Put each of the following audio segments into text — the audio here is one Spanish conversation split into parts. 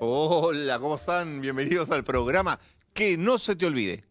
Hola, ¿cómo están? Bienvenidos al programa. Que no se te olvide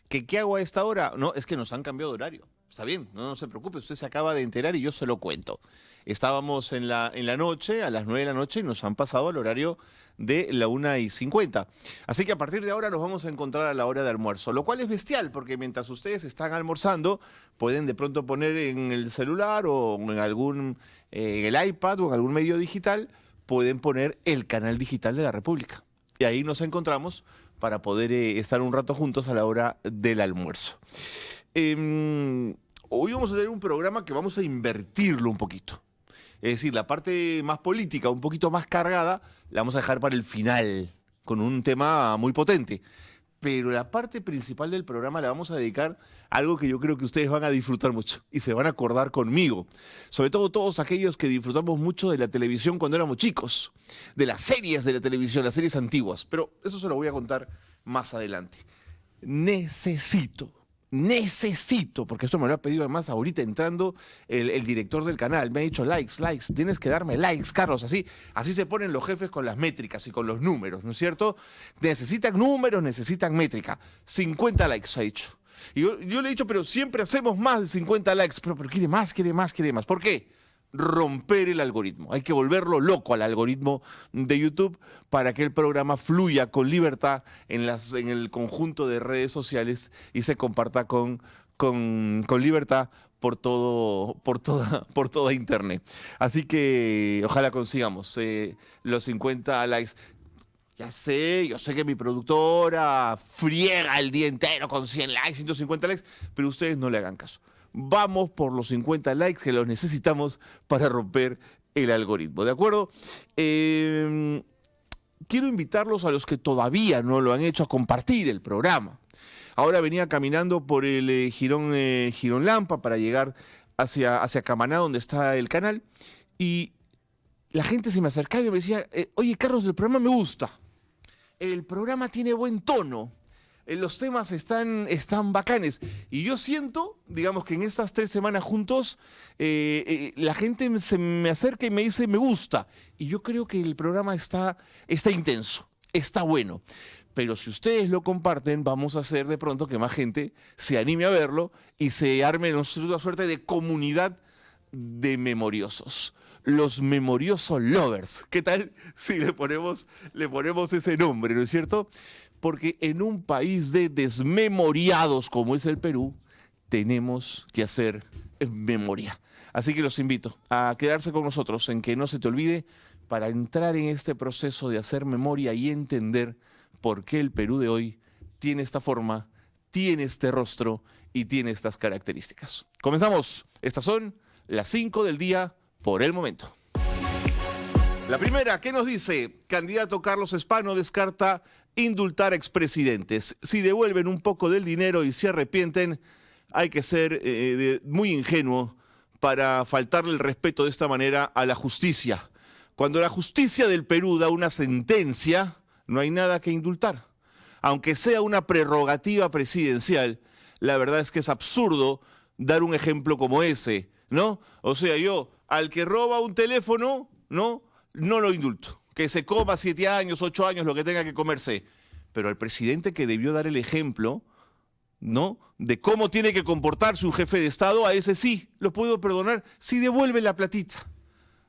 que qué hago a esta hora. No, es que nos han cambiado de horario. Está bien, no se preocupe, usted se acaba de enterar y yo se lo cuento. Estábamos en la noche, a las 9 de la noche, y nos han pasado al horario de la 1:50. Así que a partir de ahora nos vamos a encontrar a la hora de almuerzo, lo cual es bestial, porque mientras ustedes están almorzando, pueden de pronto poner en el celular o en el iPad o en algún medio digital, pueden poner el canal digital de la República. Y ahí nos encontramos para poder estar un rato juntos a la hora del almuerzo. Hoy vamos a tener un programa que vamos a invertirlo un poquito. Es decir, la parte más política, un poquito más cargada, la vamos a dejar para el final, con un tema muy potente. Pero la parte principal del programa la vamos a dedicar a algo que yo creo que ustedes van a disfrutar mucho y se van a acordar conmigo. Sobre todo todos aquellos que disfrutamos mucho de la televisión cuando éramos chicos, de las series de la televisión, las series antiguas. Pero eso se lo voy a contar más adelante. Necesito, porque esto me lo ha pedido además ahorita entrando el director del canal, me ha dicho likes, tienes que darme likes, Carlos, así se ponen los jefes con las métricas y con los números, ¿no es cierto? Necesitan números, necesitan métrica. 50 likes, ha dicho. Y yo le he dicho, pero siempre hacemos más de 50 likes, pero quiere más. ¿Por qué? Romper el algoritmo. Hay que volverlo loco al algoritmo de YouTube para que el programa fluya con libertad en el conjunto de redes sociales y se comparta con libertad por toda Internet. Así que ojalá consigamos los 50 likes. Yo sé que mi productora friega el día entero con 100 likes, 150 likes, pero ustedes no le hagan caso. Vamos por los 50 likes que los necesitamos para romper el algoritmo, ¿de acuerdo? Quiero invitarlos a los que todavía no lo han hecho a compartir el programa. Ahora venía caminando por el Jirón Lampa para llegar hacia Camaná, donde está el canal, y la gente se me acercaba y me decía, oye, Carlos, el programa me gusta. El programa tiene buen tono. Los temas están bacanes. Y yo siento, digamos, que en estas 3 semanas juntos, la gente se me acerca y me dice, me gusta. Y yo creo que el programa está intenso, está bueno. Pero si ustedes lo comparten, vamos a hacer de pronto que más gente se anime a verlo y se arme una suerte de comunidad de memoriosos. Los memoriosos lovers. ¿Qué tal si le ponemos ese nombre, ¿no es cierto? Porque en un país de desmemoriados como es el Perú, tenemos que hacer memoria. Así que los invito a quedarse con nosotros en Que No Se Te Olvide para entrar en este proceso de hacer memoria y entender por qué el Perú de hoy tiene esta forma, tiene este rostro y tiene estas características. Comenzamos. Estas son las 5 del día por el momento. La primera, ¿qué nos dice? Candidato Carlos Espano descarta indultar a expresidentes. Si devuelven un poco del dinero y se arrepienten, hay que ser muy ingenuo para faltarle el respeto de esta manera a la justicia. Cuando la justicia del Perú da una sentencia, no hay nada que indultar. Aunque sea una prerrogativa presidencial, la verdad es que es absurdo dar un ejemplo como ese, ¿no? O sea, yo, al que roba un teléfono, no lo indulto. Que se coma 7 años, 8 años, lo que tenga que comerse. Pero al presidente que debió dar el ejemplo, ¿no?, de cómo tiene que comportarse un jefe de Estado, a ese sí, lo puedo perdonar si devuelve la platita.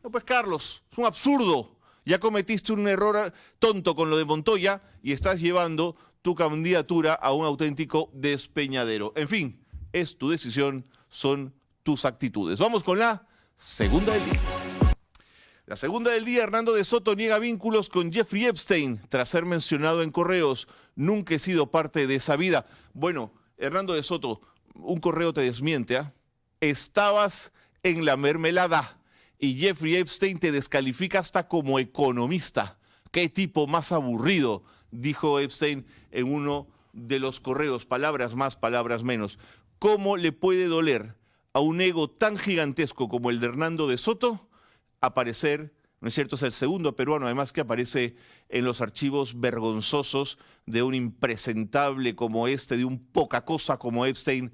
No, pues Carlos, es un absurdo. Ya cometiste un error tonto con lo de Montoya y estás llevando tu candidatura a un auténtico despeñadero. En fin, es tu decisión, son tus actitudes. Vamos con la segunda del día. La segunda del día, Hernando de Soto niega vínculos con Jeffrey Epstein tras ser mencionado en correos. Nunca he sido parte de esa vida. Bueno, Hernando de Soto, un correo te desmiente, ¿ah? Estabas en la mermelada y Jeffrey Epstein te descalifica hasta como economista. ¡Qué tipo más aburrido!, dijo Epstein en uno de los correos. Palabras más, palabras menos. ¿Cómo le puede doler a un ego tan gigantesco como el de Hernando de Soto aparecer, ¿no es cierto? Es el segundo peruano, además, que aparece en los archivos vergonzosos de un impresentable como este, de un poca cosa como Epstein,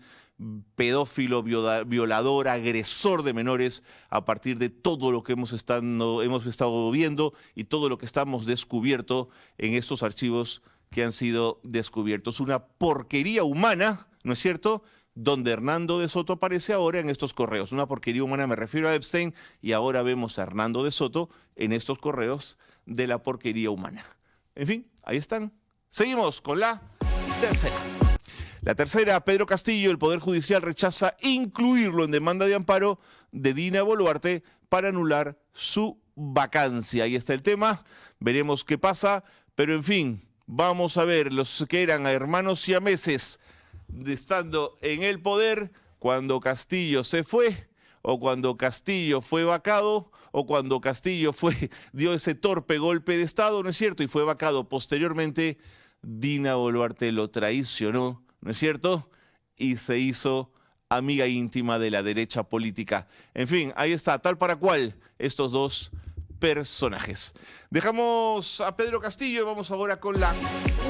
pedófilo, violador, agresor de menores, a partir de todo lo que hemos estado viendo y todo lo que estamos descubierto en estos archivos que han sido descubiertos. Una porquería humana, ¿no es cierto?, donde Hernando de Soto aparece ahora en estos correos. Una porquería humana, me refiero a Epstein, y ahora vemos a Hernando de Soto en estos correos de la porquería humana. En fin, ahí están. Seguimos con la tercera. La tercera, Pedro Castillo, el Poder Judicial rechaza incluirlo en demanda de amparo de Dina Boluarte para anular su vacancia. Ahí está el tema, veremos qué pasa, pero en fin, vamos a ver los que eran hermanos siameses estando en el poder cuando Castillo se fue, o cuando Castillo fue vacado, o cuando Castillo dio ese torpe golpe de Estado, ¿no es cierto? Y fue vacado posteriormente. Dina Boluarte lo traicionó, ¿no es cierto? Y se hizo amiga íntima de la derecha política. En fin, ahí está, tal para cual, estos dos personajes. Dejamos a Pedro Castillo y vamos ahora con la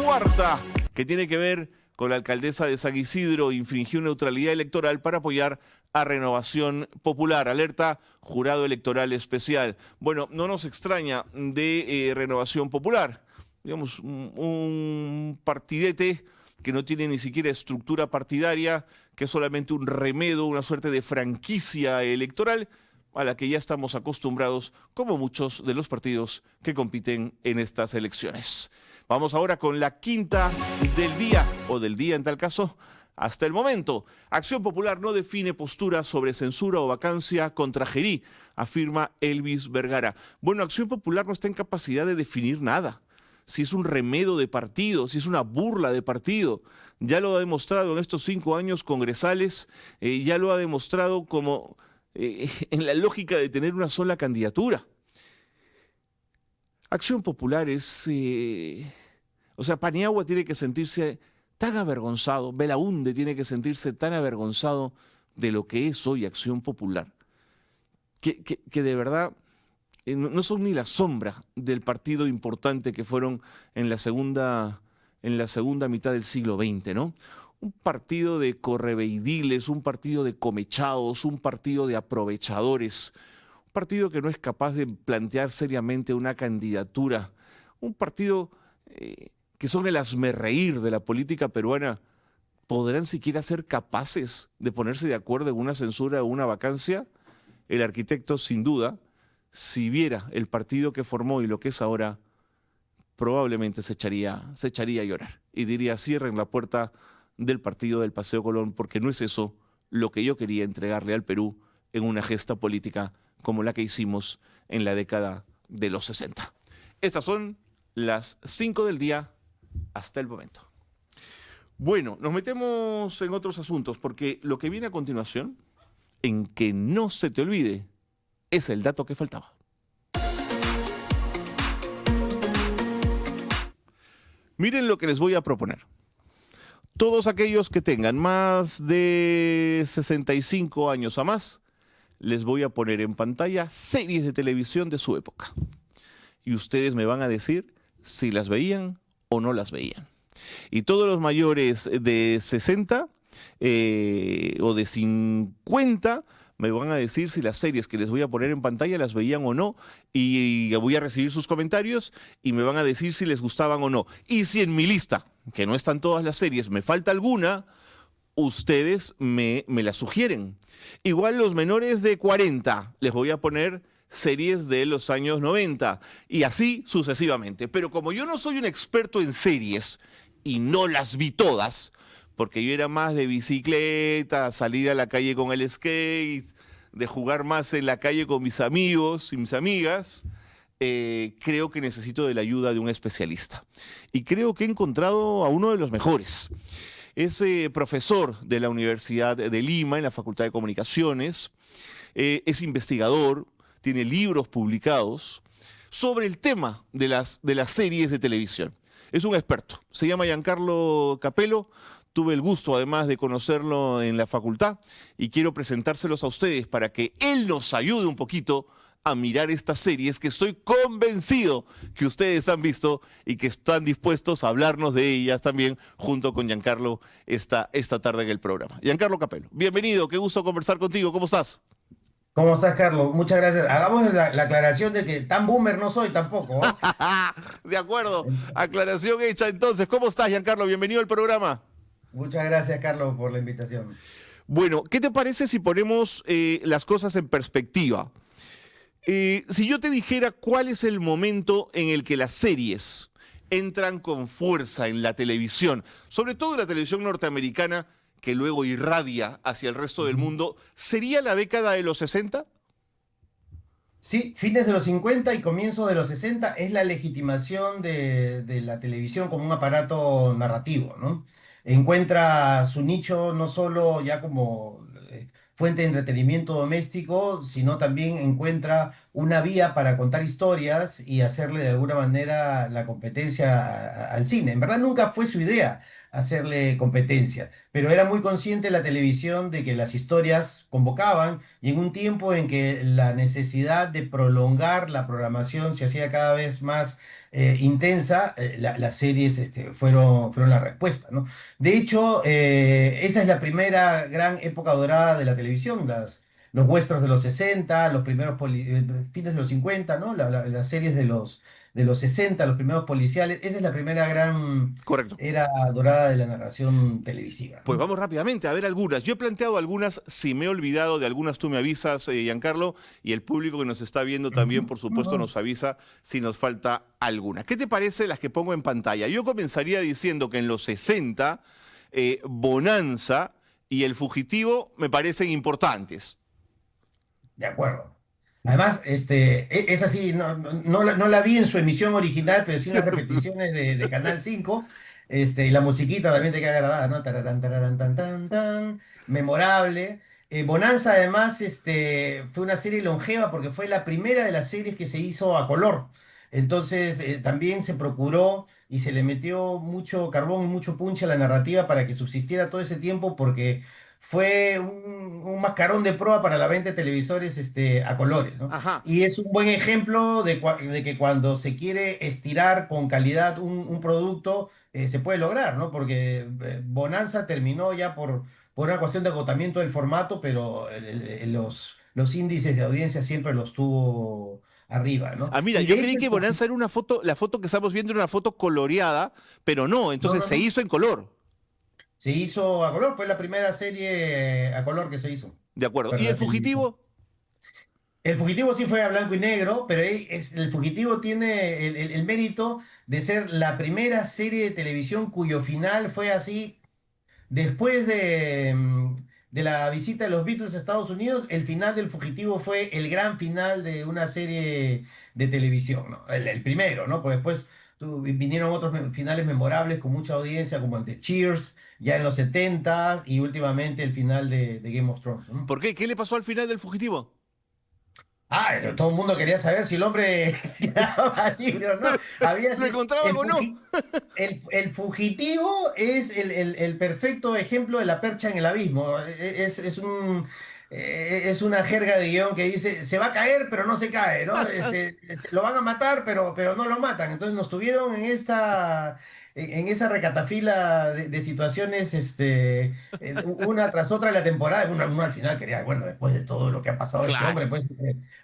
cuarta, que tiene que ver con la alcaldesa de San Isidro. Infringió neutralidad electoral para apoyar a Renovación Popular. Alerta Jurado Electoral Especial. Bueno, no nos extraña de Renovación Popular. Digamos, un partidete que no tiene ni siquiera estructura partidaria, que es solamente un remedo, una suerte de franquicia electoral a la que ya estamos acostumbrados, como muchos de los partidos que compiten en estas elecciones. Vamos ahora con la quinta del día, o del día en tal caso, hasta el momento. Acción Popular no define postura sobre censura o vacancia contra Gerí, afirma Elvis Vergara. Bueno, Acción Popular no está en capacidad de definir nada. Si es un remedo de partido, si es una burla de partido. Ya lo ha demostrado en estos 5 años congresales, ya lo ha demostrado como en la lógica de tener una sola candidatura. Acción Popular es... Paniagua tiene que sentirse tan avergonzado, Belaúnde tiene que sentirse tan avergonzado de lo que es hoy Acción Popular, que de verdad no son ni la sombra del partido importante que fueron en la segunda mitad del siglo XX, ¿no? Un partido de correveidiles, un partido de comechados, un partido de aprovechadores, un partido que no es capaz de plantear seriamente una candidatura, un partido que son el hazmerreír de la política peruana. ¿Podrán siquiera ser capaces de ponerse de acuerdo en una censura o una vacancia? El arquitecto, sin duda, si viera el partido que formó y lo que es ahora, probablemente se echaría a llorar y diría: cierren la puerta del partido del Paseo Colón, porque no es eso lo que yo quería entregarle al Perú en una gesta política como la que hicimos en la década de los 60. Estas son las 5 del día hasta el momento. Bueno, nos metemos en otros asuntos, porque lo que viene a continuación, en que no se te olvide, es el dato que faltaba. Miren lo que les voy a proponer. Todos aquellos que tengan más de 65 años o más, les voy a poner en pantalla series de televisión de su época. Y ustedes me van a decir si las veían o no las veían. Y todos los mayores de 60 o de 50 me van a decir si las series que les voy a poner en pantalla las veían o no, y voy a recibir sus comentarios y me van a decir si les gustaban o no. Y si en mi lista, que no están todas las series, me falta alguna, ustedes me la sugieren. Igual los menores de 40, les voy a poner series de los años 90 y así sucesivamente. Pero como yo no soy un experto en series y no las vi todas, porque yo era más de bicicleta, salir a la calle con el skate, de jugar más en la calle con mis amigos y mis amigas, creo que necesito de la ayuda de un especialista. Y creo que he encontrado a uno de los mejores. Es profesor de la Universidad de Lima, en la Facultad de Comunicaciones, es investigador, tiene libros publicados sobre el tema de las series de televisión. Es un experto, se llama Giancarlo Capello. Tuve el gusto, además, de conocerlo en la facultad y quiero presentárselos a ustedes para que él nos ayude un poquito a mirar estas series que estoy convencido que ustedes han visto y que están dispuestos a hablarnos de ellas también junto con Giancarlo esta tarde en el programa. Giancarlo Capello, bienvenido, qué gusto conversar contigo, ¿cómo estás? ¿Cómo estás, Carlos? Muchas gracias. Hagamos la aclaración de que tan boomer no soy tampoco, ¿ah? De acuerdo, aclaración hecha entonces. ¿Cómo estás, Giancarlo? Bienvenido al programa. Muchas gracias, Carlos, por la invitación. Bueno, ¿qué te parece si ponemos las cosas en perspectiva? Si yo te dijera cuál es el momento en el que las series entran con fuerza en la televisión, sobre todo en la televisión norteamericana, que luego irradia hacia el resto del Ujú. mundo, ¿sería la década de los 60? Sí, fines de los 50 y comienzo de los 60 es la legitimación de la televisión como un aparato narrativo, ¿no? Encuentra su nicho no solo ya como fuente de entretenimiento doméstico, sino también encuentra una vía para contar historias y hacerle de alguna manera la competencia al cine. En verdad nunca fue su idea hacerle competencia, pero era muy consciente la televisión de que las historias convocaban y en un tiempo en que la necesidad de prolongar la programación se hacía cada vez más intensa, las series fueron la respuesta, ¿no? De hecho, esa es la primera gran época dorada de la televisión, los westerns de los 60, los primeros fines de los 50, ¿no? Las series de los 60, los primeros policiales, esa es la primera gran Correcto. era dorada de la narración televisiva, Pues ¿no? vamos rápidamente a ver algunas. Yo he planteado algunas, si me he olvidado de algunas, tú me avisas, Giancarlo, y el público que nos está viendo también, Ujú. por supuesto, No. nos avisa si nos falta alguna. ¿Qué te parece las que pongo en pantalla? Yo comenzaría diciendo que en los 60, Bonanza y El Fugitivo me parecen importantes. De acuerdo. Además, es así, no la vi en su emisión original, pero sí en las repeticiones de Canal 5, y la musiquita también te queda grabada, ¿no? Tararán, tararán, tan, tan, tan, memorable. Bonanza, además, fue una serie longeva porque fue la primera de las series que se hizo a color. Entonces, también se procuró y se le metió mucho carbón y mucho punche a la narrativa para que subsistiera todo ese tiempo porque fue un mascarón de proa para la venta de televisores a colores, ¿no? Ajá. Y es un buen ejemplo de que cuando se quiere estirar con calidad un producto, se puede lograr, ¿no? Porque Bonanza terminó ya por una cuestión de agotamiento del formato, pero los índices de audiencia siempre los tuvo arriba, ¿no? Ah, mira, Y yo de creí hecho, que Bonanza era una foto, la foto que estamos viendo era una foto coloreada, pero no, no, entonces no, se no. hizo en color. Se hizo a color, fue la primera serie a color que se hizo De acuerdo. para ¿Y El la televisión. Fugitivo? El fugitivo sí fue a blanco y negro, pero el fugitivo tiene el mérito de ser la primera serie de televisión cuyo final fue así. Después de la visita de los Beatles a Estados Unidos, el final del fugitivo fue el gran final de una serie de televisión, ¿no? El primero, ¿no? Porque después vinieron otros finales memorables con mucha audiencia, como el de Cheers, ya en los 70 y últimamente el final de Game of Thrones, ¿no? ¿Por qué? ¿Qué le pasó al final del Fugitivo? Todo el mundo quería saber si el hombre quedaba libre o no. Había ¿Lo sido, encontraban o no? el fugitivo es el perfecto ejemplo de la percha en el abismo. Es una jerga de guión que dice, se va a caer, pero no se cae, ¿no? Lo van a matar, pero no lo matan. Entonces nos tuvieron en esa recatafila de situaciones, una tras otra en la temporada. Uno al final quería, bueno, después de todo lo que ha pasado este Claro, hombre, pues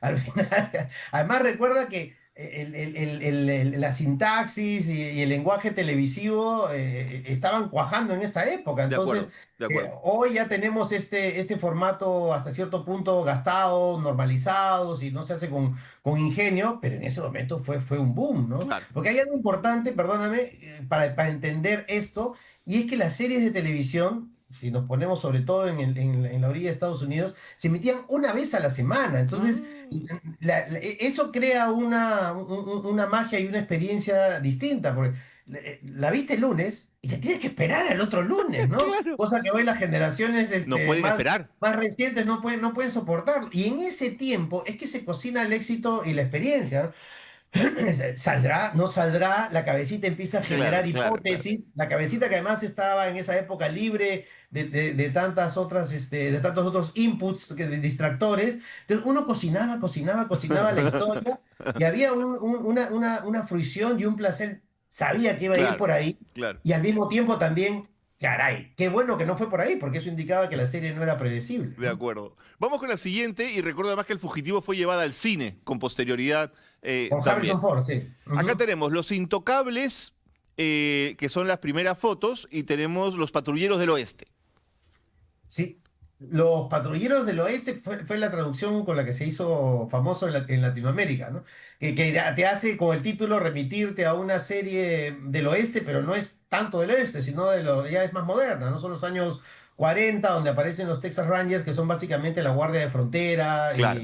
al final. Además, recuerda que la sintaxis y el lenguaje televisivo estaban cuajando en esta época. de Entonces, acuerdo, de acuerdo. hoy ya tenemos este formato hasta cierto punto gastado, normalizado, si no se hace con ingenio, pero en ese momento fue un boom, ¿no? Claro. Porque hay algo importante, perdóname, para entender esto, y es que las series de televisión, si nos ponemos sobre todo en la orilla de Estados Unidos, se emitían una vez a la semana. Entonces, Mm, eso crea una magia y una experiencia distinta, porque la viste el lunes y te tienes que esperar al otro lunes, ¿no? claro. Cosa que hoy las generaciones No pueden esperar. más recientes no pueden soportarlo. Y en ese tiempo es que se cocina el éxito y la experiencia, ¿no? ¿Saldrá? ¿No saldrá? La cabecita empieza a Claro, generar claro, claro. hipótesis. La cabecita que además estaba en esa época libre de tantas otras, de tantos otros inputs, de distractores. Entonces uno cocinaba, cocinaba, cocinaba la historia y había una fruición y un placer. Sabía que iba a ir Claro, por ahí claro. y al mismo tiempo también, caray, qué bueno que no fue por ahí porque eso indicaba que la serie no era predecible, De ¿no? acuerdo. Vamos con la siguiente y recuerdo además que El Fugitivo fue llevada al cine con posterioridad Con Harrison también. Ford, sí. Acá Ujú. tenemos Los Intocables, que son las primeras fotos, y tenemos Los Patrulleros del Oeste. Sí, los Patrulleros del Oeste fue la traducción con la que se hizo famoso en Latinoamérica, ¿no? Que ya te hace con el título remitirte a una serie del oeste, pero no es tanto del oeste, sino ya es más moderna, ¿no? Son los años 40 donde aparecen los Texas Rangers, que son básicamente la guardia de frontera, Claro,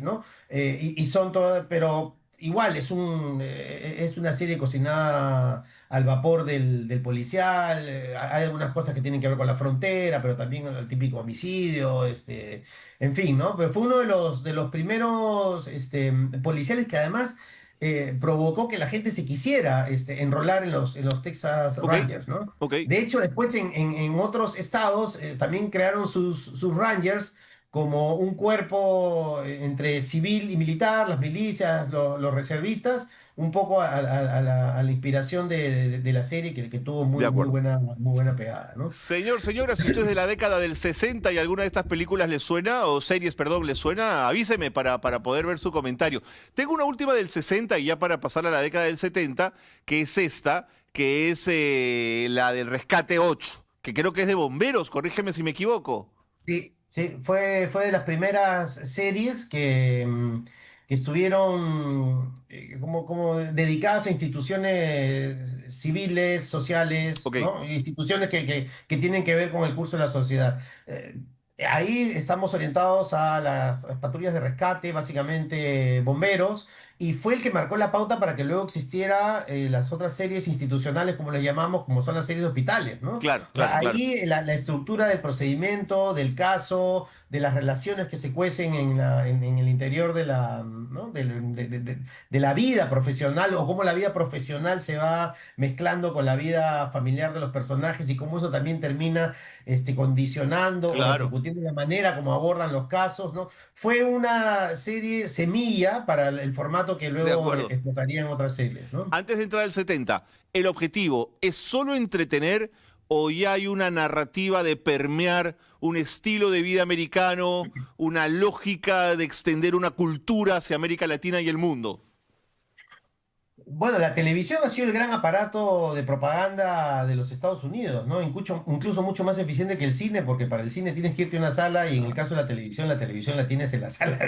¿no? Y son todo, pero igual es una serie cocinada al vapor del policial. Hay algunas cosas que tienen que ver con la frontera, pero también el típico homicidio, en fin, ¿no? Pero fue uno de los primeros policiales que además provocó que la gente se quisiera enrolar en los Texas ok, Rangers, ¿no? ok. De hecho, después en otros estados también crearon sus Rangers como un cuerpo entre civil y militar, las milicias, los reservistas, un poco a la inspiración de la serie que tuvo De acuerdo. muy buena pegada, ¿no? Señor, señora, si usted es de la década del 60 y alguna de estas películas le suena, o series, perdón, le suena, avíseme para poder ver su comentario. Tengo una última del 60 y ya para pasar a la década del 70, que es esta, que es la del Rescate 8, que creo que es de bomberos, corrígeme si me equivoco. Sí, sí, fue de las primeras series que estuvieron como dedicadas a instituciones civiles, sociales, Ok, ¿no? Instituciones que tienen que ver con el curso de la sociedad. Ahí estamos orientados a las patrullas de rescate, básicamente bomberos, y fue el que marcó la pauta para que luego existiera las otras series institucionales, como les llamamos, como son las series de hospitales, ¿no? claro, O sea, claro, claro. ahí la estructura del procedimiento, del caso, de las relaciones que se cuecen en el interior ¿no? de la vida profesional o cómo la vida profesional se va mezclando con la vida familiar de los personajes y cómo eso también termina condicionando o Claro, repercutiendo en la manera como abordan los casos, ¿no? Fue una serie semilla para el formato que de luego acuerdo. explotaría en otras series, ¿no? Antes de entrar al 70, ¿el objetivo es solo entretener o ya hay una narrativa de permear un estilo de vida americano, una lógica de extender una cultura hacia América Latina y el mundo? Bueno, la televisión ha sido el gran aparato de propaganda de los Estados Unidos, ¿no? Incluso mucho más eficiente que el cine, porque para el cine tienes que irte a una sala y en el caso de la televisión la tienes en la sala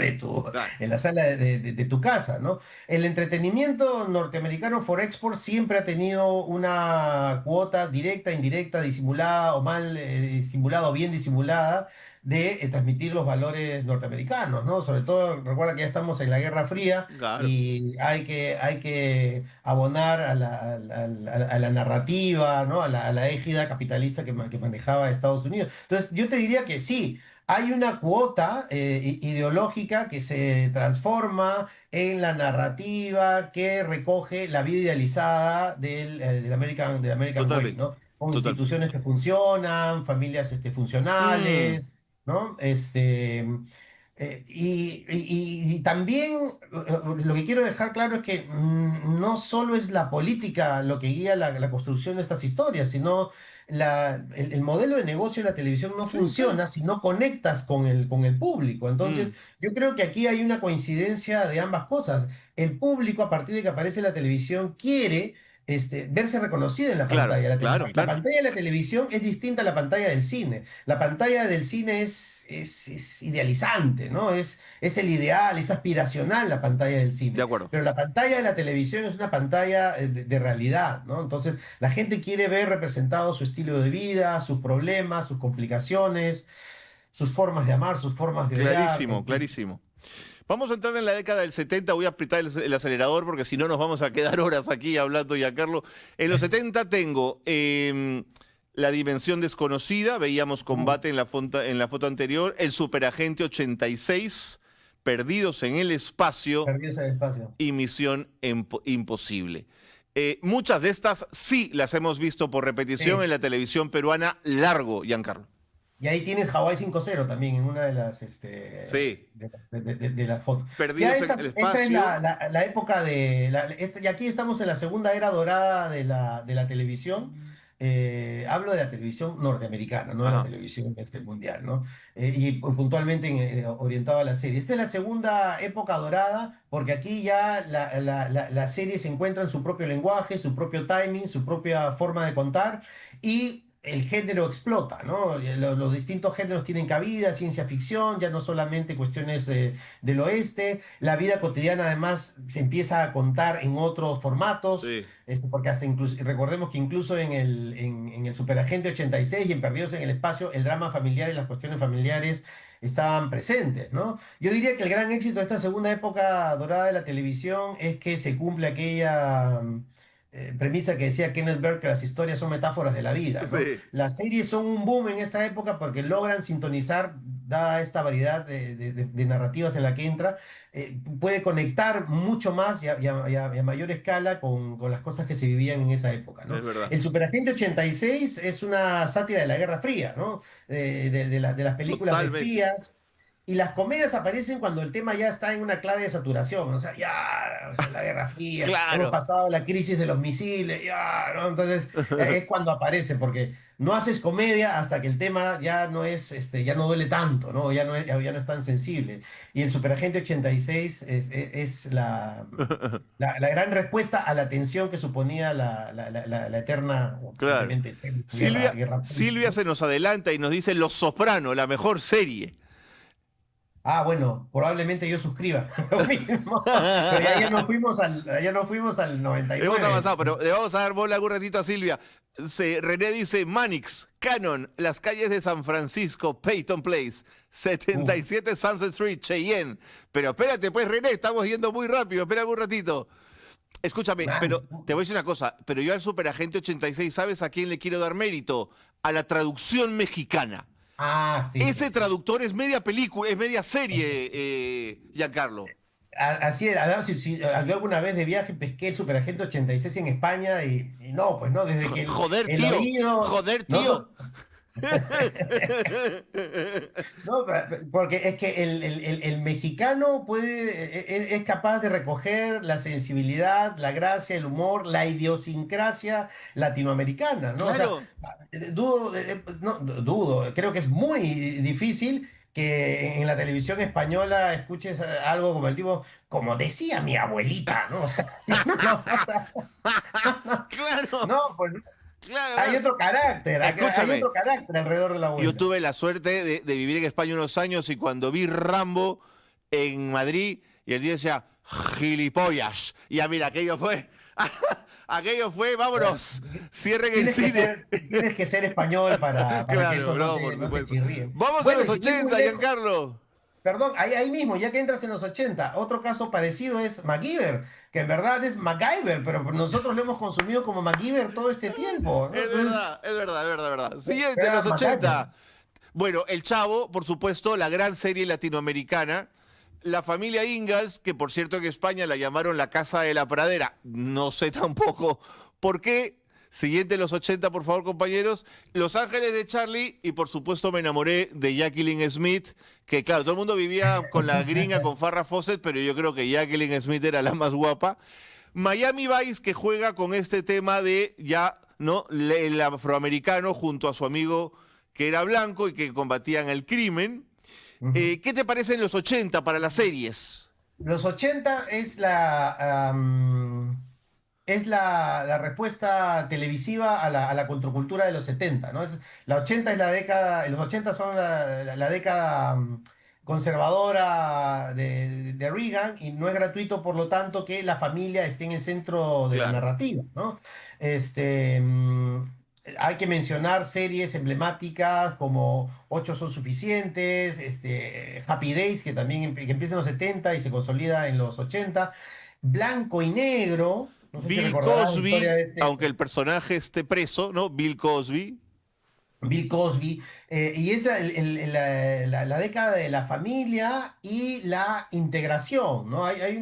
Claro, en la sala de tu casa, ¿no? El entretenimiento norteamericano for export siempre ha tenido una cuota directa, indirecta, disimulada o mal disimulada o bien disimulada de transmitir los valores norteamericanos, ¿no? Sobre todo, recuerda que ya estamos en la Guerra Fría claro, y hay que abonar a la narrativa, ¿no? A la égida capitalista que manejaba Estados Unidos. Entonces, yo te diría que sí, hay una cuota ideológica que se transforma en la narrativa que recoge la vida idealizada del American Way, totalmente, ¿no? Con totalmente. instituciones que funcionan, familias Mm, funcionales, ¿no? Y también lo que quiero dejar claro es que no solo es la política lo que guía la construcción de estas historias, sino el modelo de negocio de la televisión no sí, claro. funciona si no conectas con el público. Entonces, Mm, yo creo que aquí hay una coincidencia de ambas cosas. El público, a partir de que aparece la televisión, quiere verse reconocido en la claro, pantalla. claro, La claro. pantalla de la televisión es distinta a la pantalla del cine. La pantalla del cine es idealizante, ¿no? Es el ideal, es aspiracional la pantalla del De cine. acuerdo. Pero la pantalla de la televisión es una pantalla de realidad, ¿no? Entonces, la gente quiere ver representado su estilo de vida, sus problemas, sus complicaciones, sus formas de amar, sus formas de odiar, Clarísimo, en fin. clarísimo. Vamos a entrar en la década del 70, voy a apretar el acelerador porque si no nos vamos a quedar horas aquí hablando, ya, Carlos. En los 70 tengo La Dimensión Desconocida, veíamos Uh, combate en la foto anterior, El Superagente 86, Perdidos en el Espacio Perdidos en el espacio. y Misión Imposible. Muchas de estas sí las hemos visto por repetición Sí. en la televisión peruana largo, Giancarlo. Y ahí tienes Hawái 5-0 también en una de las, Sí, de las fotos. Ya Perdidos en el esta es Espacio. la época de... y aquí estamos en la segunda era dorada de la televisión. Hablo de la televisión norteamericana, no de la Ajá. televisión mundial, ¿no? Y puntualmente orientado a la serie. Esta es la segunda época dorada porque aquí ya la serie se encuentra en su propio lenguaje, su propio timing, su propia forma de contar y el género explota, ¿no? Los distintos géneros tienen cabida, ciencia ficción, ya no solamente cuestiones del oeste, la vida cotidiana además se empieza a contar en otros formatos, Sí, porque hasta incluso, recordemos que incluso en el Superagente 86 y en Perdidos en el Espacio, el drama familiar y las cuestiones familiares estaban presentes, ¿no? Yo diría que el gran éxito de esta segunda época dorada de la televisión es que se cumple aquella premisa que decía Kenneth Berg, que las historias son metáforas de la vida, ¿no? sí. Las series son un boom en esta época porque logran sintonizar, dada esta variedad de narrativas en la que entra, puede conectar mucho más y a mayor escala con las cosas que se vivían en esa época, ¿no? Es verdad. El Superagente 86 es una sátira de la Guerra Fría, ¿no? De las películas de Totalmente. espías. Y las comedias aparecen cuando el tema ya está en una clave de saturación, o sea, ya, o sea, la Guerra Fría, hemos Claro. pasado la crisis de los misiles, ya, ¿no? Entonces es cuando aparece, porque no haces comedia hasta que el tema ya no es, ya no duele tanto, ¿no? Ya no es tan sensible. Y el Superagente 86 es la gran respuesta a la tensión que suponía la eterna, o Claro. aparentemente eterna Silvia, Guerra Fría, Silvia ¿no? se nos adelanta y nos dice Los Soprano, la mejor serie. Ah, bueno, probablemente yo suscriba lo mismo, pero ya no fuimos al Hemos 99. avanzado, pero le vamos a dar bola algún ratito a Silvia. René dice Manix, Canon, Las calles de San Francisco, Peyton Place, Uf, 77 Sunset Street, Cheyenne. Pero espérate, pues René, estamos yendo muy rápido, espérame un ratito. Escúchame, man. pero te voy a decir una cosa, pero yo al Superagente 86, ¿sabes a quién le quiero dar mérito? A la traducción mexicana. Ah, sí, sí, Ese sí. traductor es media película, es media serie, Giancarlo. Así era, además, yo alguna vez de viaje pesqué el Superagente 86 en España y no, pues no, desde que el oído, Joder, no, tío. no, no, porque es que el mexicano es capaz de recoger la sensibilidad, la gracia, el humor, la idiosincrasia latinoamericana, ¿no? O sea, Claro. dudo, creo que es muy difícil que en la televisión española escuches algo como el tipo, como decía mi abuelita, ¿no? No, o sea, Claro, no, pues claro, hay claro. otro carácter, hay Escúchame, otro carácter alrededor de la yo abuela. tuve la suerte de vivir en España unos años y cuando vi Rambo en Madrid y el día decía, gilipollas. Y ya mira, aquello fue, vámonos, cierren el cine. Tienes que ser español para que Claro, eso no, por no te supuesto. chirríe. Vamos a Bueno, los y sin ir muy 80, lejos, Giancarlo. perdón, ahí mismo, ya que entras en los 80 otro caso parecido es MacGyver, que en verdad es MacGyver, pero nosotros lo hemos consumido como MacGyver todo este tiempo, ¿no? Es Entonces, verdad, es verdad, es verdad, es verdad. Siguiente, era los MacGyver. 80. Bueno, El Chavo, por supuesto, la gran serie latinoamericana. La familia Ingalls, que por cierto en España la llamaron la Casa de la Pradera. No sé tampoco por qué. Siguiente, los 80, por favor, compañeros. Los Ángeles de Charlie y por supuesto me enamoré de Jacqueline Smith, que claro, todo el mundo vivía con la gringa, con Farrah Fawcett, pero yo creo que Jacqueline Smith era la más guapa. Miami Vice, que juega con este tema de ya, ¿no? El afroamericano junto a su amigo que era blanco y que combatían el crimen. Ujú. ¿Qué te parecen los 80 para las series? Los 80 es la respuesta televisiva a la contracultura de los 70, ¿no? La 80 es la década, los 80 son la década conservadora de Reagan y no es gratuito, por lo tanto, que la familia esté en el centro de la Claro. narrativa, ¿no? Este, mm, Hay que mencionar series emblemáticas como Ocho son suficientes, Happy Days, que también que empieza en los 70 y se consolida en los 80. Blanco y Negro, no sé si Bill recordarás la historia Cosby, de aunque el personaje esté preso, ¿no? Bill Cosby. Bill Cosby, y es la década de la familia y la integración, ¿no? Hay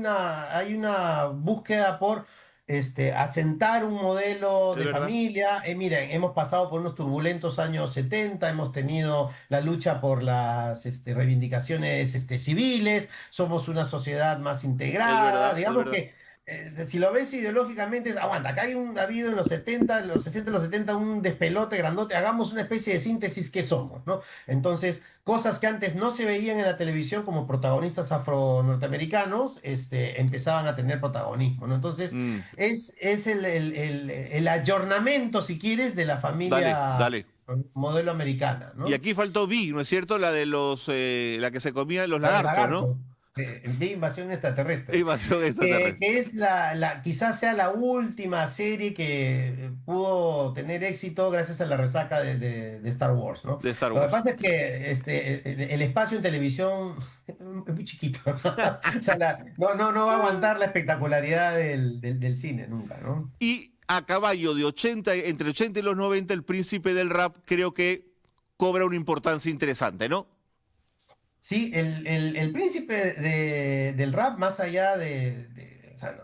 una búsqueda por asentar un modelo Es de verdad, familia. Miren, hemos pasado por unos turbulentos años 70, hemos tenido la lucha por las reivindicaciones civiles, somos una sociedad más es integrada, verdad, es digamos verdad. que si lo ves ideológicamente, aguanta, acá ha habido en los 70, en los 60, en los 70 un despelote grandote, hagamos una especie de síntesis que somos, ¿no? Entonces, cosas que antes no se veían en la televisión como protagonistas afro-norteamericanos, empezaban a tener protagonismo, ¿no? Entonces, Mm, es el ayornamiento, si quieres, de la dale, familia dale. modelo americana, Y ¿no? aquí faltó Vi, ¿no es cierto? La de la que se comía los La del lagartos, ¿no? lagarto, de invasión extraterrestre. Invasión Que extraterrestre. es quizás sea la última serie que pudo tener éxito gracias a la resaca de Star Wars, ¿no? De Star Lo que Wars. pasa es que el espacio en televisión es muy chiquito, ¿no? O sea, no va a aguantar la espectacularidad del cine nunca, ¿no? Y a caballo de 80, entre 80 y los 90, el príncipe del rap creo que cobra una importancia interesante, ¿no? Sí, el príncipe del rap, más allá o sea,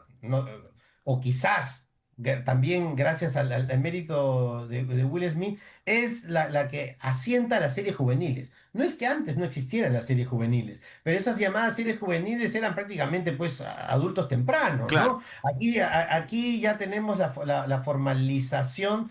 o quizás también gracias al mérito de Will Smith, es la que asienta las series juveniles. No es que antes no existieran las series juveniles, pero esas llamadas series juveniles eran prácticamente pues adultos tempranos, Claro. ¿no? Aquí ya tenemos la formalización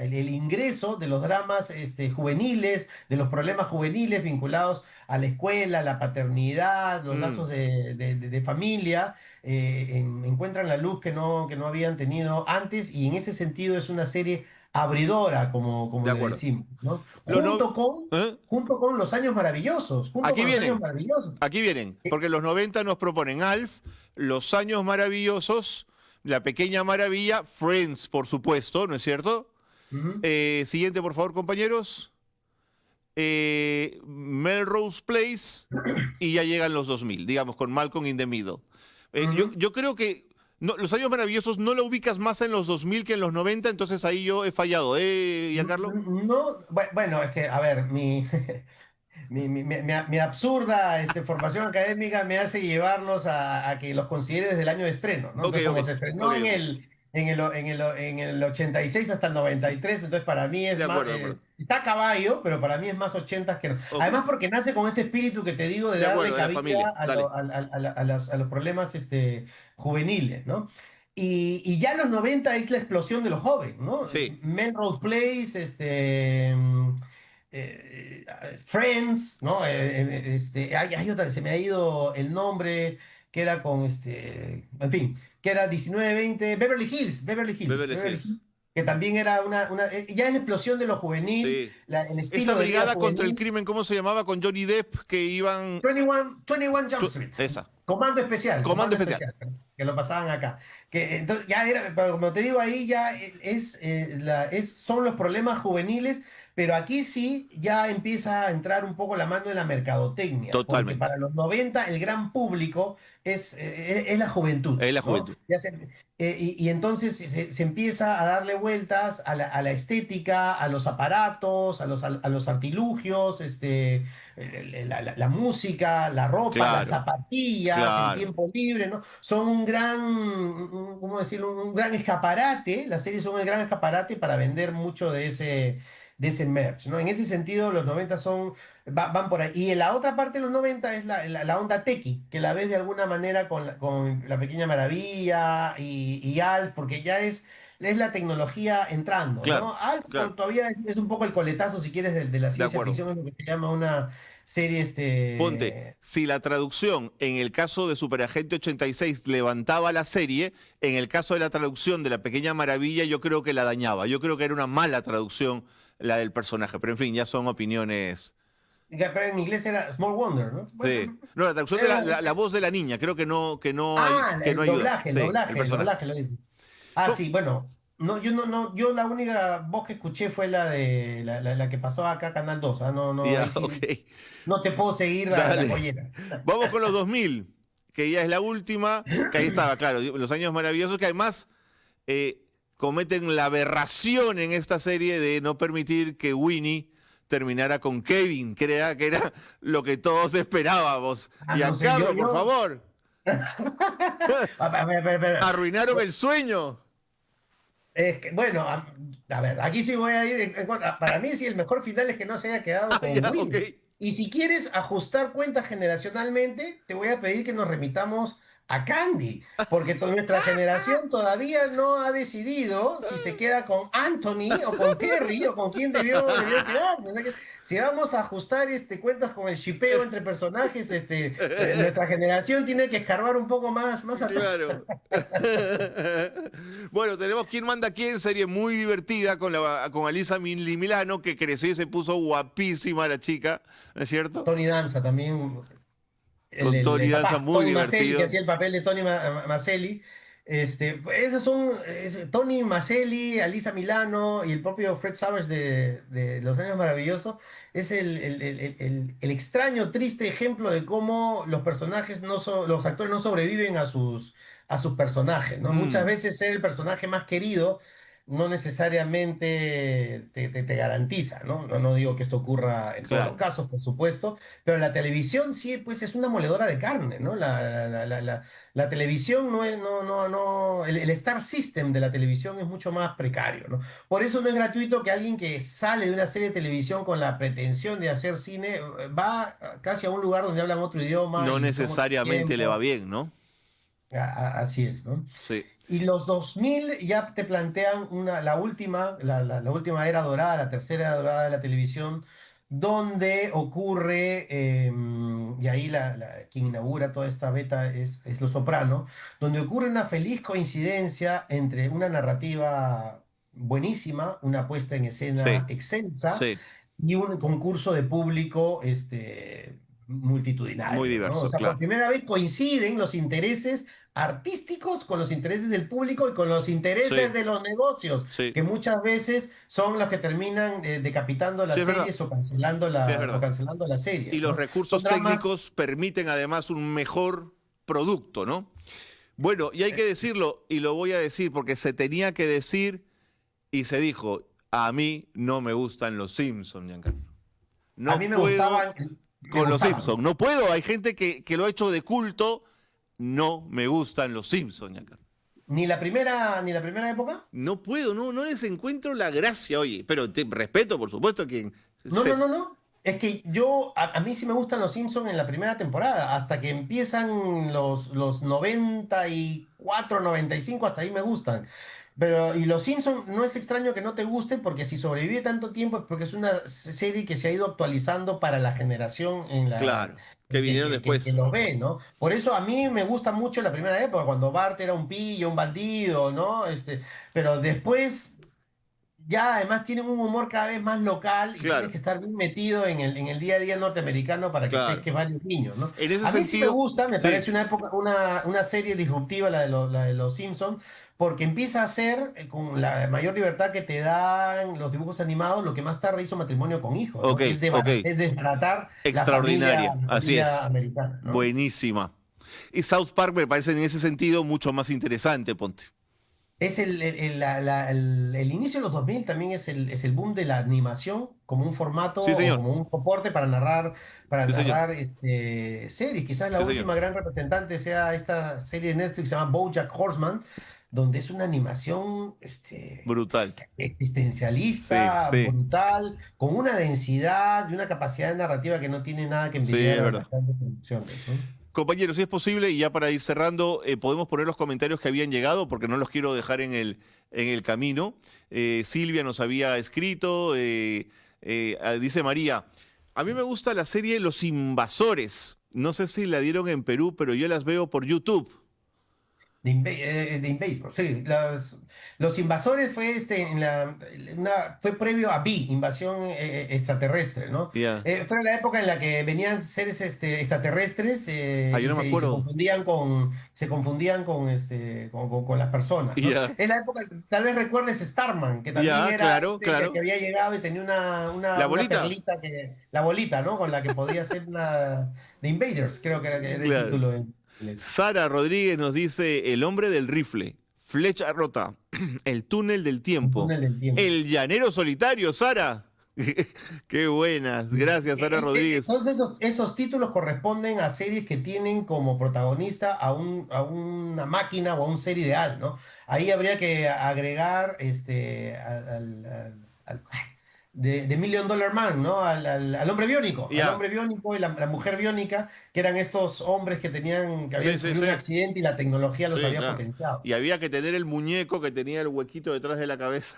el ingreso de los dramas juveniles, de los problemas juveniles vinculados a la escuela, la paternidad, los Mm, lazos de familia, encuentran la luz que no habían tenido antes y en ese sentido es una serie abridora, como de le acuerdo. decimos, ¿no? Los no, ¿eh? Junto con Los Años Maravillosos, junto Aquí con Los Años vienen, Maravillosos. aquí vienen, porque los 90 nos proponen Alf, Los Años Maravillosos, La Pequeña Maravilla, Friends, por supuesto, ¿no es cierto? Ujú, Siguiente, por favor, compañeros. Melrose Place y ya llegan los 2000, digamos, con Malcolm in the Middle. ujú. Yo creo que Los Años Maravillosos no lo ubicas más en los 2000 que en los 90, entonces ahí yo he fallado, ¿eh, Giancarlo? No, bueno, es que, a ver, mi absurda formación académica me hace llevarlos a que los considere desde el año de estreno, ¿no? Ok, Entonces, ok, como se ok, estrenó ok. en el 86 hasta el 93, entonces para mí es De más, acuerdo, de acuerdo. está a caballo, pero para mí es más ochentas que no. Ok, Además, porque nace con este espíritu que te digo de de darle acuerdo, de la familia, cabida dale. a los problemas juveniles, ¿no? Y ya en los 90 es la explosión de los jóvenes, ¿no? Sí, Melrose Place, Friends, ¿no? Hay otra, se me ha ido el nombre, que era en fin, que era 1920 Beverly Hills, Beverly Beverly Hills, Hills. que también era ya es la explosión de lo juvenil, Sí. el Esta estilo de vida brigada contra el juvenil. crimen, ¿cómo se llamaba? Con Johnny Depp, que iban... 21 Jump Street. Esa. Comando Comando especial. especial, que lo pasaban acá. Que entonces ya era, pero como te digo, ahí ya son los problemas juveniles, pero aquí sí ya empieza a entrar un poco la mano en la mercadotecnia, porque Totalmente. para los 90 el gran público es la juventud, Es la ¿no? juventud. Y entonces se empieza a darle vueltas a la estética, a los aparatos, a los artilugios, la música, la ropa, las Claro, zapatillas, el claro. tiempo libre, ¿no? Son ¿cómo decirlo? Un gran escaparate, las series son el gran escaparate para vender mucho de ese merch, ¿no? En ese sentido, los 90 van por ahí. Y en la otra parte de los 90 es la onda tequi, que la ves de alguna manera con la Pequeña Maravilla y Alf, porque ya es la tecnología entrando, Claro, ¿no? Alf claro. todavía es un poco el coletazo, si quieres, de la De ciencia acuerdo. ficción, es lo que se llama una serie Ponte, si la traducción en el caso de Superagente 86 levantaba la serie, en el caso de la traducción de La Pequeña Maravilla yo creo que la dañaba. Yo creo que era una mala traducción la del personaje. Pero en fin, ya son opiniones. pero en inglés era Small Wonder, ¿no? Sí. Bueno, No, la traducción de era- la voz de la niña, creo que no el ayuda. doblaje, el Sí, el doblaje, el personaje. doblaje lo dice. Ah, No, sí, bueno, no, yo la única voz que escuché fue la que pasó acá Canal 2, ¿ah? No, no, ya, ahí ok. sí, no te puedo seguir la Dale. collera. Vamos con los 2000, que ya es la última, que ahí estaba, claro, los años maravillosos, que además, eh, cometen la aberración en esta serie de no permitir que Winnie terminara con Kevin, que era lo que todos esperábamos. Ah, no sé, Giancarlo, por favor, a ver. arruinaron el sueño. Es que, bueno, a ver, aquí sí voy a ir en contra. Para mí, sí, el mejor final es que no se haya quedado Ah, con ya, ok. Winnie. Y si quieres ajustar cuentas generacionalmente, te voy a pedir que nos remitamos a Candy, porque nuestra generación todavía no ha decidido si se queda con Anthony o con Terry o con quién debió quedarse. O sea que si vamos a ajustar cuentas con el shipeo entre personajes, nuestra generación tiene que escarbar un poco más atrás. Claro. Bueno, tenemos Quién manda quién, serie muy divertida con Alisa Milano, que creció y se puso guapísima la chica, ¿no es cierto? Tony Danza también. Con Tony El Danza papá, muy Tony Maselli, que divertido. hacía el papel de Tony Maselli. Esos son Tony Maselli, Alisa Milano y el propio Fred Savage de Los Años Maravillosos. Es el extraño, triste ejemplo de cómo los personajes los actores no sobreviven a sus personajes, ¿no? Muchas Mm, veces ser el personaje más querido no necesariamente te garantiza, ¿no? No digo que esto ocurra en todos los claro. casos, por supuesto, pero la televisión sí, pues es una moledora de carne, ¿no? La televisión no es, no, el Star System de la televisión es mucho más precario, ¿no? Por eso no es gratuito que alguien que sale de una serie de televisión con la pretensión de hacer cine va casi a un lugar donde hablan otro idioma No y usan otro necesariamente le va tiempo. bien, ¿no? Así es, ¿no? Sí, Y los 2000 ya te plantean la última era dorada, la tercera era dorada de la televisión, donde ocurre, y ahí quien inaugura toda esta beta es Los Soprano, donde ocurre una feliz coincidencia entre una narrativa buenísima, una puesta en escena sí, excelsa sí. y un concurso de público Muy multitudinario, ¿no? O diverso, sea, por claro. primera vez coinciden los intereses artísticos con los intereses del público y con los intereses Sí, de los negocios, sí. que muchas veces son los que terminan decapitando Sí, las es verdad. series Sí, es o verdad. cancelando las Y series, los ¿no? Son recursos dramas. técnicos permiten además un mejor producto, ¿no? Bueno, y hay que decirlo, y lo voy a decir porque se tenía que decir y se dijo, a mí no me gustan los Simpsons, Giancarlo. A No mí puedo me con los gustaban. Simpsons, no puedo. Hay gente que lo ha hecho de culto. No me gustan los Simpsons, Giancarlo. Ni la primera época. No puedo, no les encuentro la gracia, oye. Pero respeto, por supuesto, a quien No, no, se... no, no. Es que a mí sí me gustan los Simpsons en la primera temporada, hasta que empiezan los 94, 95, hasta ahí me gustan. Y los Simpsons no es extraño que no te gusten, porque si sobrevive tanto tiempo es porque es una serie que se ha ido actualizando para la generación Claro, que vinieron que después. lo ve, ¿no? Por eso a mí me gusta mucho la primera época, cuando Bart era un pillo, un bandido, ¿no? Pero después ya además tienen un humor cada vez más local y tienes Claro, que estar bien metido en el día a día norteamericano para que claro. pesques varios niños, ¿no? En ese A mí sí me sentido, gusta, me sí, parece una serie disruptiva la de los Simpsons, porque empieza a ser con la mayor libertad que te dan los dibujos animados, lo que más tarde hizo Matrimonio con Hijos, ¿no? ok, ok. Es desbaratar Extraordinaria, la así familia es. americana, ¿no? Buenísima. Y South Park me parece en ese sentido mucho más interesante, ponte. Es el inicio de los 2000 también es el boom de la animación como un formato Sí, o señor. como un soporte para Sí, señor. narrar series. Quizás la Sí, señor. última gran representante sea esta serie de Netflix que se llama BoJack Horseman, donde es una animación Brutal. Sí, existencialista, sí. brutal, con una densidad y una capacidad de narrativa que no tiene nada que Sí, envidiar es a verdad. las grandes producciones, ¿no? Compañeros, si es posible, y ya para ir cerrando, podemos poner los comentarios que habían llegado, porque no los quiero dejar en el camino. Silvia nos había escrito, dice María, a mí me gusta la serie Los Invasores. No sé si la dieron en Perú, pero yo las veo por YouTube. De Invasion, sí. Los invasores fue previo a Invasión extraterrestre, ¿no? Ya. Fue la época en la que venían seres extraterrestres Ah, yo y no me se acuerdo. confundían con las personas, ¿no? Ya, Es la época, tal vez recuerdes Starman, que también ya, era claro, que claro. había llegado y tenía una, La una, una bolita. perlita, la bolita, ¿no? Con la que podía hacer una The Invaders, creo que era el Claro. título en inglés. Sara Rodríguez nos dice El hombre del rifle. Flecha Rota, El túnel del Un tiempo, túnel del tiempo. El llanero solitario, Sara. Qué buenas. Gracias, Sara Rodríguez. Todos esos títulos corresponden a series que tienen como protagonista a una máquina o a un ser ideal, ¿no? Ahí habría que agregar ay, de Million Dollar Man, ¿no? Al al Ya, hombre biónico y la mujer biónica, que eran estos hombres que sí, habían sí, sufrido sí. un accidente y la tecnología los Sí, había claro. potenciado. Y había que tener el muñeco que tenía el huequito detrás de la cabeza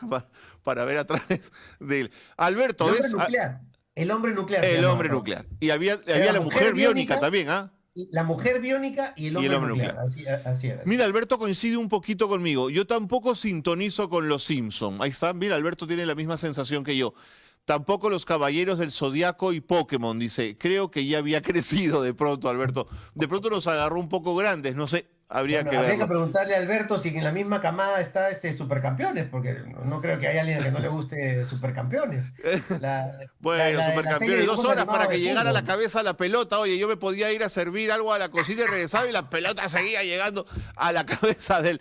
para ver a través de él. Alberto, El hombre ¿ves? nuclear. El hombre nuclear se El llamaba, hombre ¿no? nuclear. Y había, Era había la mujer biónica también, ¿ah? la mujer biónica y el Y el hombre hombre nuclear. nuclear. Así era. Mira, Alberto coincide un poquito conmigo. Yo tampoco sintonizo con los Simpson. Ahí está, mira, Alberto tiene la misma sensación que yo. Tampoco los Caballeros del Zodiaco y Pokémon, dice. Creo que ya había crecido de pronto, Alberto. De pronto nos agarró un poco grandes, no sé, habría Bueno, que habría que verlo. preguntarle a Alberto si en la misma camada está Supercampeones, porque no creo que haya alguien que no le guste Supercampeones. La, Bueno, la serie de supercampeones, dos dibujos horas para animados de que llegara a la fútbol. cabeza la pelota. Oye, yo me podía ir a servir algo a la cocina y regresaba y la pelota seguía llegando a la cabeza del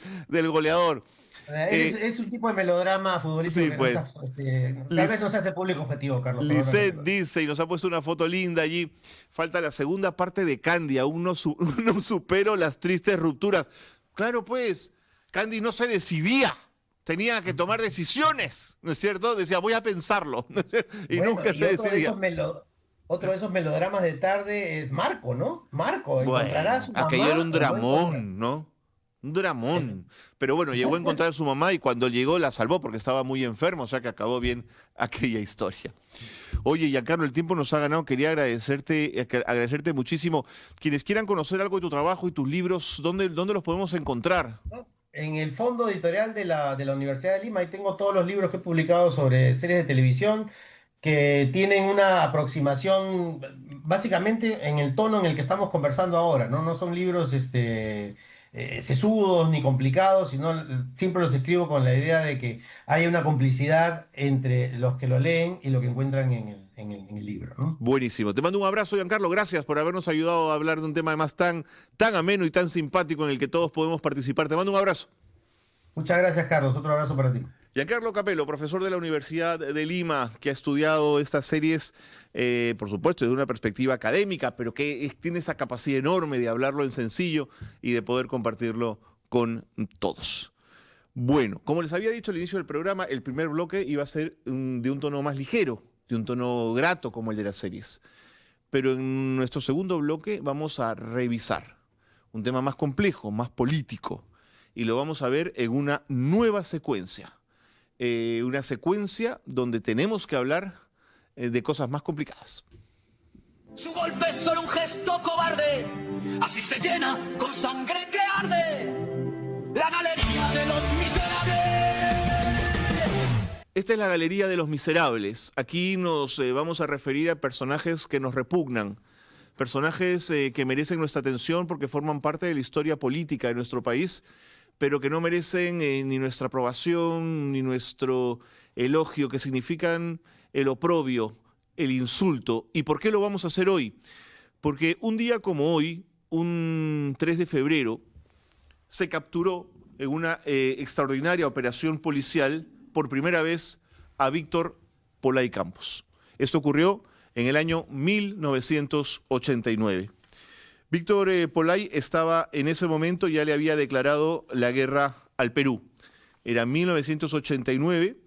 goleador. Eh, Es un tipo de melodrama futbolístico sí, que no pues. tal vez no Liz, se hace público objetivo, Carlos, perdóname. Lisette dice y nos ha puesto una foto linda allí. Falta la segunda parte de Candy. Aún no, no supero las tristes rupturas. Claro, pues, Candy no se decidía. Tenía que tomar decisiones, ¿no es cierto? Decía, voy a pensarlo. ¿No es cierto? Y Bueno, nunca y se decidía. otro de esos melodramas de tarde es Marco, ¿no? Marco encontrará a Bueno, su aquello era mamá un o no encuentra. dramón, ¿no? Un dramón. Pero bueno, llegó a encontrar a su mamá y cuando llegó la salvó porque estaba muy enfermo, o sea que acabó bien aquella historia. Oye, Giancarlo, el tiempo nos ha ganado. Quería agradecerte muchísimo. Quienes quieran conocer algo de tu trabajo y tus libros, ¿dónde los podemos encontrar? En el fondo editorial de la Universidad de Lima, ahí tengo todos los libros que he publicado sobre series de televisión que tienen una aproximación básicamente en el tono en el que estamos conversando ahora, ¿no? No son libros sesudos ni complicados, sino siempre los escribo con la idea de que haya una complicidad entre los que lo leen y lo que encuentran en el libro, ¿no? Buenísimo. Te mando un abrazo, Giancarlo. Gracias por habernos ayudado a hablar de un tema además tan ameno y tan simpático en el que todos podemos participar. Te mando un abrazo. Muchas gracias, Carlos. Otro abrazo para ti. Giancarlo Capello, profesor de la Universidad de Lima, que ha estudiado estas series, por supuesto, desde una perspectiva académica, pero que tiene esa capacidad enorme de hablarlo en sencillo y de poder compartirlo con todos. Bueno, como les había dicho al inicio del programa, el primer bloque iba a ser de un tono más ligero, de un tono grato como el de las series. Pero en nuestro segundo bloque vamos a revisar un tema más complejo, más político, y lo vamos a ver en una nueva secuencia. Una secuencia donde tenemos que hablar de cosas más complicadas. Su golpe es solo un gesto cobarde, así se llena con sangre que arde la galería de los miserables. Esta es la galería de los miserables. Aquí nos vamos a referir a personajes que nos repugnan, personajes que merecen nuestra atención porque forman parte de la historia política de nuestro país, pero que no merecen ni nuestra aprobación ni nuestro elogio, que significan el oprobio, el insulto. ¿Y por qué lo vamos a hacer hoy? Porque un día como hoy, un 3 de febrero, se capturó en una extraordinaria operación policial por primera vez a Víctor Polay Campos. Esto ocurrió en el año 1989. Víctor Polay estaba en ese momento, ya le había declarado la guerra al Perú. Era 1989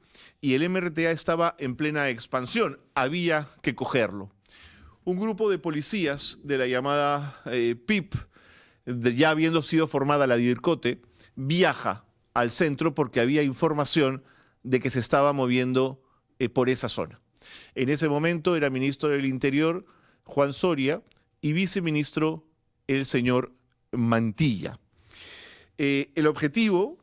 y el MRTA estaba en plena expansión. Había que cogerlo. Un grupo de policías de la llamada PIP, ya habiendo sido formada la DIRCOTE, viaja al centro porque había información de que se estaba moviendo por esa zona. En ese momento era ministro del Interior Juan Soria y viceministro el señor Mantilla. El objetivo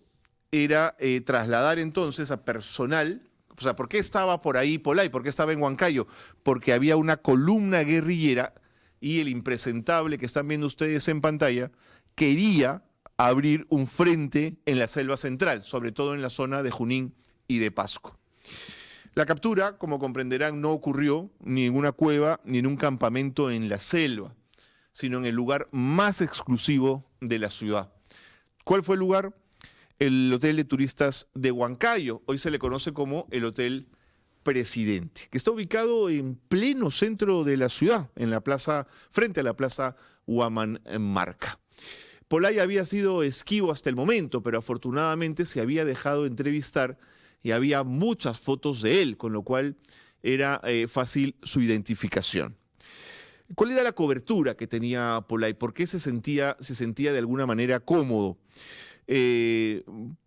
era trasladar entonces a personal, o sea, ¿por qué estaba por ahí Polay? ¿Por qué estaba en Huancayo? Porque había una columna guerrillera y el impresentable que están viendo ustedes en pantalla quería abrir un frente en la selva central, sobre todo en la zona de Junín y de Pasco. La captura, como comprenderán, no ocurrió ni en una cueva ni en un campamento en la selva, sino en el lugar más exclusivo de la ciudad. ¿Cuál fue el lugar? el hotel de turistas de Huancayo. Hoy se le conoce como el Hotel Presidente, que está ubicado en pleno centro de la ciudad, en la plaza, frente a la plaza Huamanmarca. Pollay había sido esquivo hasta el momento, pero afortunadamente se había dejado entrevistar y había muchas fotos de él, con lo cual era fácil su identificación. ¿Cuál era la cobertura que tenía Pollay? ¿Por qué se sentía de alguna manera cómodo?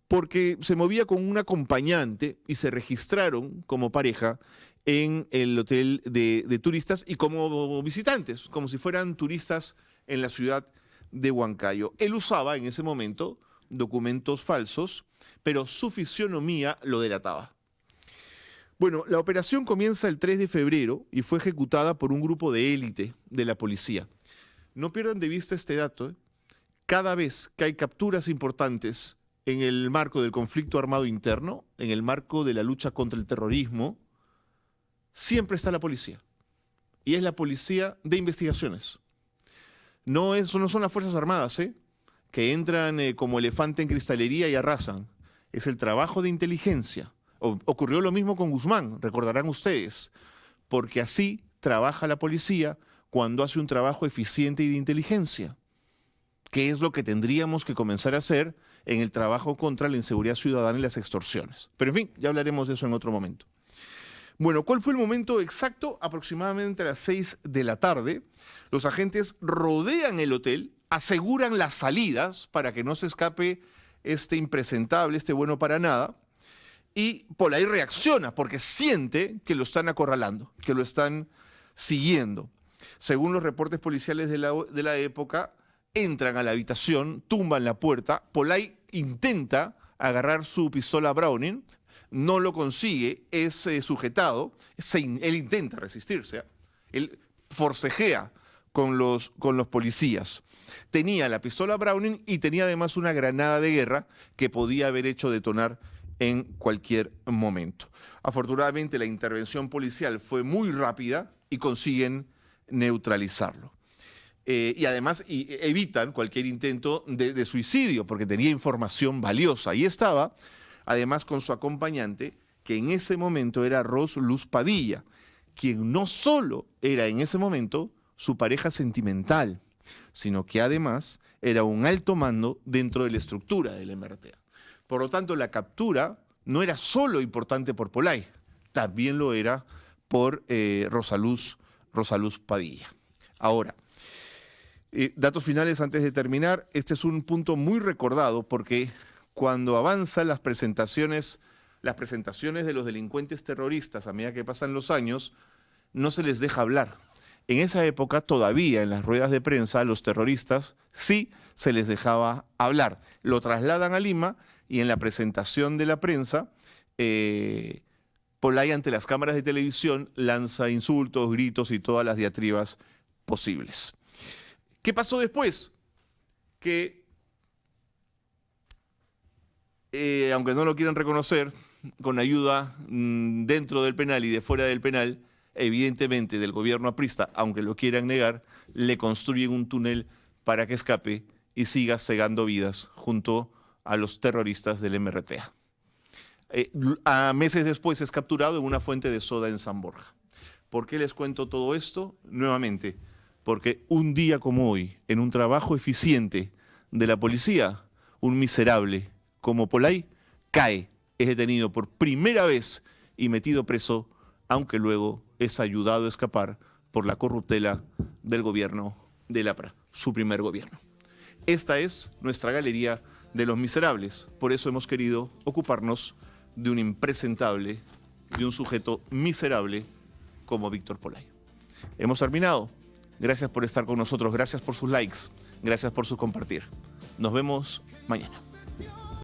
Porque se movía con un acompañante y se registraron como pareja en el hotel de turistas y como visitantes, como si fueran turistas en la ciudad de Huancayo. Él usaba en ese momento documentos falsos, pero su fisionomía lo delataba. Bueno, la operación comienza el 3 de febrero y fue ejecutada por un grupo de élite de la policía. No pierdan de vista este dato, ¿eh? Cada vez que hay capturas importantes en el marco del conflicto armado interno, en el marco de la lucha contra el terrorismo, siempre está la policía. Y es la policía de investigaciones. No son las Fuerzas Armadas, que entran como elefante en cristalería y arrasan. Es el trabajo de inteligencia. Ocurrió lo mismo con Guzmán, recordarán ustedes, porque así trabaja la policía cuando hace un trabajo eficiente y de inteligencia, que es lo que tendríamos que comenzar a hacer en el trabajo contra la inseguridad ciudadana y las extorsiones. Pero en fin, ya hablaremos de eso en otro momento. Bueno, ¿cuál fue el momento exacto? Aproximadamente a las 6 de la tarde, los agentes rodean el hotel, aseguran las salidas para que no se escape este impresentable, este bueno para nada, y Pollay reacciona porque siente que lo están acorralando, que lo están siguiendo. Según los reportes policiales de la época, entran a la habitación, tumban la puerta, Pollay intenta agarrar su pistola Browning, no lo consigue, es sujetado, él intenta resistirse, él forcejea con los policías. Tenía la pistola Browning y tenía además una granada de guerra que podía haber hecho detonar en cualquier momento. Afortunadamente la intervención policial fue muy rápida y consiguen neutralizarlo. Y además evitan cualquier intento de suicidio porque tenía información valiosa. Y estaba además con su acompañante, que en ese momento era Ros Luz Padilla, quien no solo era en ese momento su pareja sentimental, sino que además era un alto mando dentro de la estructura del MRTA. Por lo tanto, la captura no era solo importante por Pollay, también lo era por Rosaluz Padilla. Ahora, datos finales antes de terminar. Este es un punto muy recordado porque cuando avanzan las presentaciones de los delincuentes terroristas a medida que pasan los años, no se les deja hablar. En esa época todavía en las ruedas de prensa a los terroristas sí se les dejaba hablar. Lo trasladan a Lima y en la presentación de la prensa, Pollay ante las cámaras de televisión lanza insultos, gritos y todas las diatribas posibles. ¿Qué pasó después? Que, aunque no lo quieran reconocer, con ayuda dentro del penal y de fuera del penal, evidentemente del gobierno aprista, aunque lo quieran negar, le construyen un túnel para que escape y siga cegando vidas junto a los terroristas del MRTA. A meses después es capturado en una fuente de soda en San Borja. ¿Por qué les cuento todo esto? Nuevamente, porque un día como hoy, en un trabajo eficiente de la policía, un miserable como Pollay cae, es detenido por primera vez y metido preso, aunque luego es ayudado a escapar por la corruptela del gobierno del APRA, su primer gobierno. Esta es nuestra galería de los miserables, por eso hemos querido ocuparnos de un impresentable, de un sujeto miserable como Víctor Pollay. Hemos terminado. Gracias por estar con nosotros, gracias por sus likes, gracias por su compartir. Nos vemos mañana.